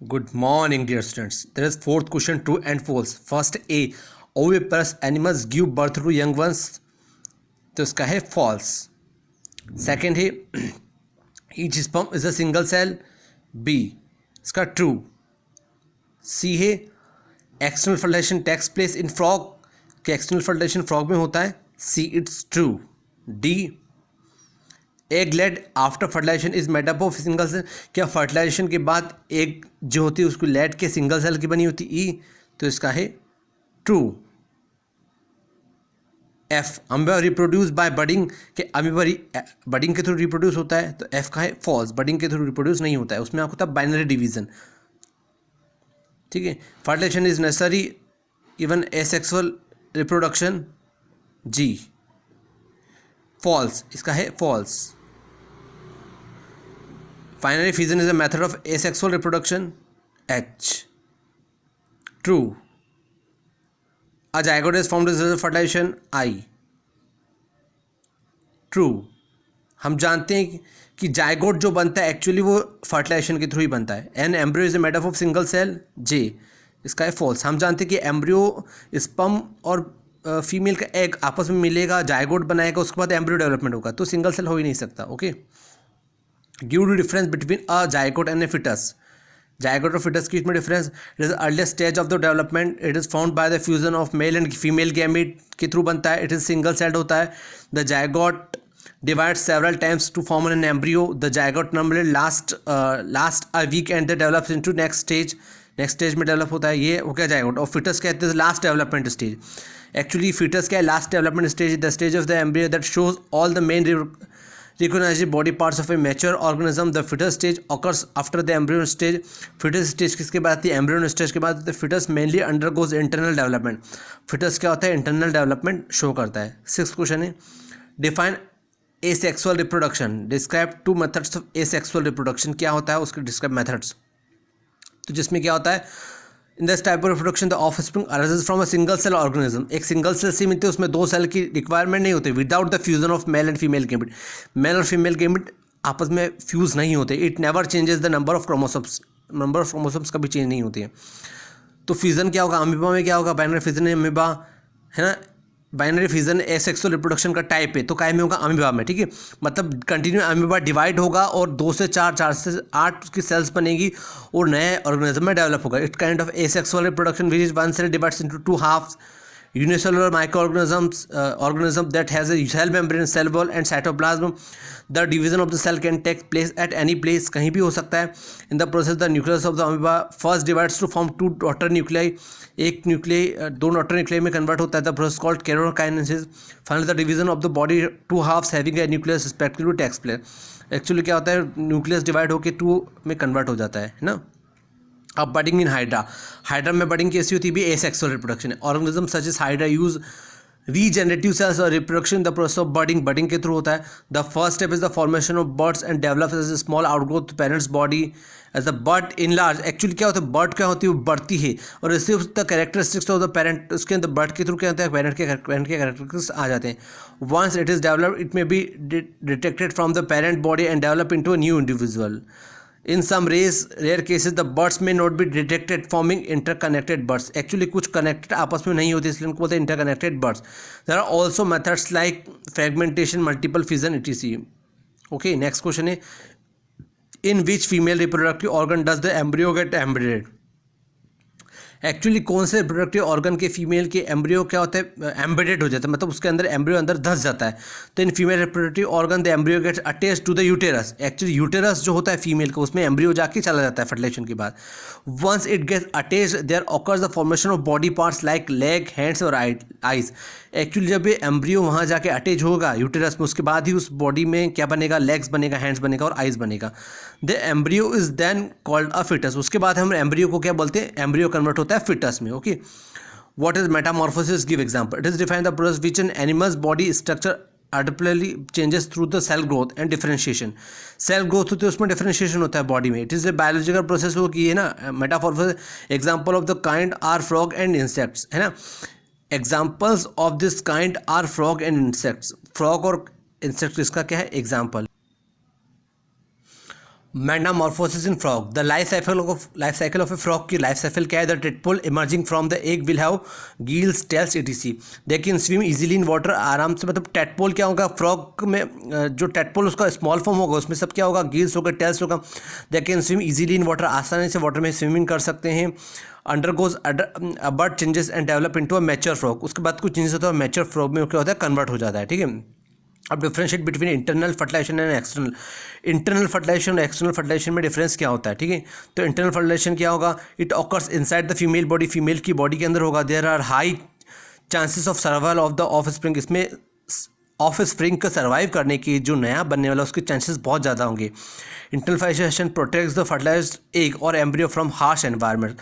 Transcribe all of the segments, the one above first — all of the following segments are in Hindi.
Good morning, dear students. There is fourth question, true and false. First A, oviparous animals give birth to young ones. तो इसका है false. Second है each sperm is a single cell. B, इसका true. C है external fertilization takes place in frog. कि external fertilization frog में होता है. C, it's true. D, egg laid after fertilisation is made up of single cell. क्या फर्टिलाइजेशन के बाद एग जो होती है उसको लेड के सिंगल सेल की बनी होती ई. तो इसका है true. F, amoeba reproduce by budding. के अमीबा बडिंग के थ्रू रिप्रोड्यूस होता है. तो एफ का है फॉल्स, बडिंग के थ्रू रिप्रोड्यूस नहीं होता है, उसमें आपको होता है बाइनरी डिवीजन. ठीक है. Fertilisation is necessary even asexual reproduction. जी फॉल्स, इसका है false. Binary fission is a method of asexual reproduction. H. True. A zygote is formed as a result of fertilization. I. True. हम जानते हैं कि जाइगोट जो बनता है एक्चुअली वो फर्टिलाइजेशन के थ्रू ही बनता है. An embryo is made up of single cell. जे, इसका है फॉल्स. हम जानते हैं कि एम्ब्रियो स्पर्म और फीमेल का एग आपस में मिलेगा, जाइगोट बनाएगा, उसके बाद एम्ब्रियो डेवलपमेंट होगा, तो सिंगल सेल हो ही नहीं सकता. Okay. Give two difference between a zygote and a foetus. Zygote और फिटस के बीच में difference. It is earliest stage of the development. It is found by the fusion of male and female gamete के थ्रू बनता है. इट इज सिंगल सेल्ड होता है. The zygote divides several times to form an embryo. The zygote normally last a week and they develops into next stage. Next stage में डेवलप होता है. ये हो गया जाइगोट. और फिटस कहते हैं last development stage. Actually foetus क्या है? Last development stage, the stage of the embryo that shows all the main recognized body parts of a mature organism. The fetus stage occurs after the embryo stage. fetus stage किसके बाद आती है? embryo stage के बाद. the fetus mainly undergoes internal development. fetus क्या होता है? internal development शो करता है. सिक्स क्वेश्चन है, define asexual reproduction. describe two methods of asexual reproduction. क्या होता है उसके describe methods. तो जिसमें क्या होता है, in this type of reproduction the offspring arises from a single cell organism. एक सिंगल सेल से मिलते हैं, उसमें दो सेल की रिक्वायरमेंट नहीं होती. Without the fusion of male and female gamete. Male और फीमेल गैमेट आपस में फ्यूज नहीं होते. It never changes the number of chromosomes. Number of chromosomes कभी चेंज नहीं होती है. तो फ्यूजन क्या होगा? अमीबा में क्या होगा? बाइनरी फ्यूजन अमीबा है ना. बाइनरी फिजन एसेक्सुअल रिप्रोडक्शन का टाइप है, तो काय में होगा? अमीबा में. ठीक है. मतलब कंटिन्यू अमीबा डिवाइड होगा और 2 से 4, 4 से 8 उसकी सेल्स बनेगी और नए ऑर्गेनिज्म में डेवलप होगा. It kind of asexual reproduction which is one cell divides into 2 halfs. unicellular microorganisms organism that has a cell membrane, cell wall and cytoplasm. The division of the cell can take place at any place, कहीं भी हो सकता है. In the process the nucleus of the amoeba first divides to form 2 daughter nuclei. एक न्यूक्लियाई 2 daughter nuclei में कन्वर्ट होता है. The process called karyokinesis. Finally the division of the body 2 halves having a nucleus respectively takes place. Actually क्या होता है? न्यूक्लियस डिवाइड होकर 2 में कन्वर्ट हो जाता है ना. अब बडिंग इन हाइड्रा. हाइड्रा में बडिंग कैसी होती है? भी एसेक्सुअल रिप्रोडक्शन है. Organism such as hydra use regenerative cells और reproduction the process of budding. Budding के थ्रू होता है. The first step is the formation of buds and develops as a small outgrowth parent's body as the bud enlarge. Actually क्या होता है? बर्ड क्या होती है? वो बढ़ती है और इससे the characteristics of the parent, उसके अंदर बर्ड के थ्रू क्या होता है? पेरेंट के कैरेक्टरिस्टिक्स आ जाते हैं. Once it is developed it may be detected from the parent body and develop into a new individual. In some rare cases the birds may not be detected forming interconnected birds. Actually कुछ connected आपस में नहीं होती, इसलिए उनको बोलते हैं interconnected birds. There are also methods like fragmentation, multiple fission etc. Okay, next question है, in which female reproductive organ does the embryo get embedded? Actually कौन से रिप्रोडक्टिव ऑर्गन के फीमेल के एम्ब्रियो क्या होता है? एम्बेडेड हो जाता है, मतलब उसके अंदर एम्ब्रियो अंदर धंस जाता है. तो in female reproductive organ the embryo gets attached to the uterus. Actually uterus जो होता है फीमेल का, उसमें एम्ब्रियो जाके चला जाता है फर्टिलाइजेशन के बाद. Once it gets attached there occurs the formation of body parts like leg, hands और आइज. एक्चुअली जब ये एम्ब्रियो वहाँ जाके अटैच होगा यूटेरस में, उसके बाद ही उस बॉडी में क्या बनेगा? लेग्स बनेगा, हैंड्स बनेगा और आइज बनेगा. The embryo is then called a foetus. उसके बाद हम एम्ब्रियो को क्या बोलते हैं? एम्ब्रियो कन्वर्ट होता है फिटस में. Okay. What is metamorphosis? Give example. It is define the process which an animal's body structure articularly changes through the cell growth and differentiation. Cell growth होती है, उसमें डिफरेंशिएशन होता है बॉडी में. It is a biological process वो की है ना. Metamorphosis example of the kind are frog and insects, है ना. Examples of this kind are frog and insects. Frog और इंसेक्ट इसका क्या है? Example. Metamorphosis in frog, the life cycle of a frog की लाइफ साइकिल क्या है? The tadpole emerging from the egg will have gills, tails, ETC. They can swim easily in water, आराम से, मतलब टेडपोल क्या होगा फ्रॉग में, जो टेडपोल उसका स्मॉल फॉर्म होगा उसमें सब क्या होगा? गिल्स होगा, टेल्स होगा। दे can swim easily in water, आसानी से वाटर में स्विमिंग कर सकते हैं। Undergoes bird changes and develop into a mature frog, उसके बाद कुछ चेंजेस होता है मैच्योर फ्रॉग में, क्या होता है? कन्वर्ट हो जाता है, ठीक है। अब differentiate between internal fertilisation and external, internal fertilisation और एक्सटर्नल फर्टिलाइजेशन में डिफरेंस क्या होता है, ठीक है। तो इंटरनल फर्टिलाइजेशन क्या होगा? It occurs inside the female body, female की बॉडी के अंदर होगा। There are high chances of survival of the offspring, इसमें ऑफ स्प्रिंग का सर्वाइव करने की, जो नया बनने वाला उसके चांसेस बहुत ज़्यादा होंगे। Internal fertilisation protects the fertilised egg और एम्ब्रियो फ्रॉम हार्श एनवायरनमेंट,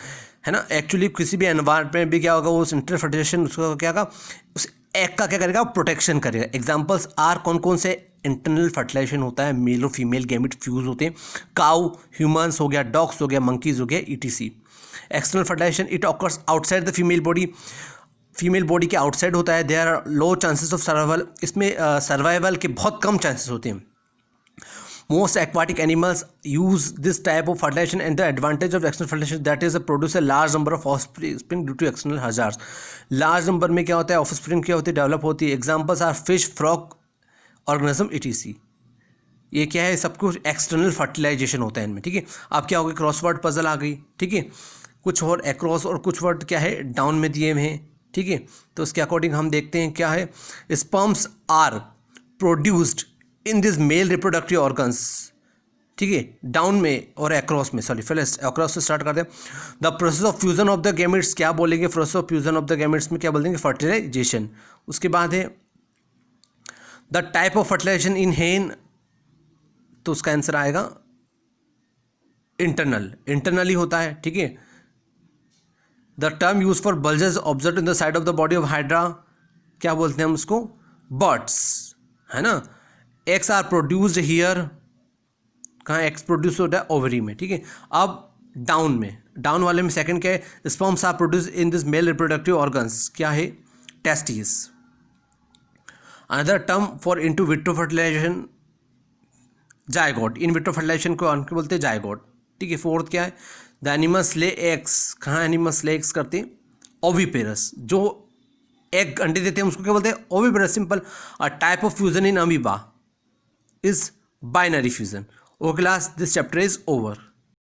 है ना। एक्चुअली किसी भी एनवायरनमेंट में भी क्या होगा, वो इंटरनल फर्टिलाइजेशन उसका क्या होगा, उस एग का क्या करेगा? प्रोटेक्शन करेगा। एग्जांपल्स आर, कौन कौन से इंटरनल फर्टिलाइजेशन होता है? मेल और फीमेल गैमेट फ्यूज होते हैं। काउ, ह्यूमंस हो गया, डॉग्स हो गया, मंकीज हो गया, ETC. External fertilisation it occurs outside the female body, female body के आउटसाइड होता है। There are low chances of survival, इसमें सर्वाइवल के बहुत कम चांसेस होते हैं। Most aquatic animals use this type of fertilization, and the advantage of external fertilization that is produce a large number of offspring due to external hazards. Large number में क्या होता है? offspring क्या होती है? डेवलप होती है। Examples are fish, frog, organism, etc. ये क्या है? सब कुछ एक्सटर्नल फर्टिलाइजेशन होता है इनमें, ठीक है। अब क्या हो गया? क्रॉसवर्ड पजल आ गई, ठीक है। कुछ और एक्रॉस और कुछ वर्ड क्या है? डाउन में दिए हुए हैं, ठीक है। तो उसके अकॉर्डिंग हम देखते हैं क्या है। Sperms are produced in this male reproductive organs, ठीक है, डाउन में और एक्रॉस में, सॉरी पहले एक्रॉस से स्टार्ट करते हैं। The process of fusion of the gametes, क्या बोलेंगे? Process of fusion of the gametes में क्या बोल देंगे? फर्टिलाइजेशन। उसके बाद है द टाइप ऑफ फर्टिलाइजेशन इन हेन, तो उसका आंसर आएगा इंटरनल, इंटरनली होता है, ठीक है। The term use for bulges observe in the side of the body of hydra, क्या बोलते हैं हम उसको? बर्ड्स, है ना। एक्स आर प्रोड्यूस्ड हियर, कहाँ एक्स प्रोड्यूस होता है? ओवरी में, ठीक है। अब डाउन में, डाउन वाले में सेकंड क्या है? Sperms are produce in this male reproductive organs, क्या है? Testis. Another term for into vitro fertilisation, zygote. In vitro fertilisation को बोलते हैं जायगोट, ठीक है। फोर्थ क्या है? द एनिमल्स ले एग्स, कहाँ एनिमल्स ले एग्स करते हैं? ओविपेरस, जो एग अंडे देते हैं उसको क्या बोलते हैं? Oviparous, simple. A type of fusion in amoeba is binary fusion. Okay class, this chapter is over.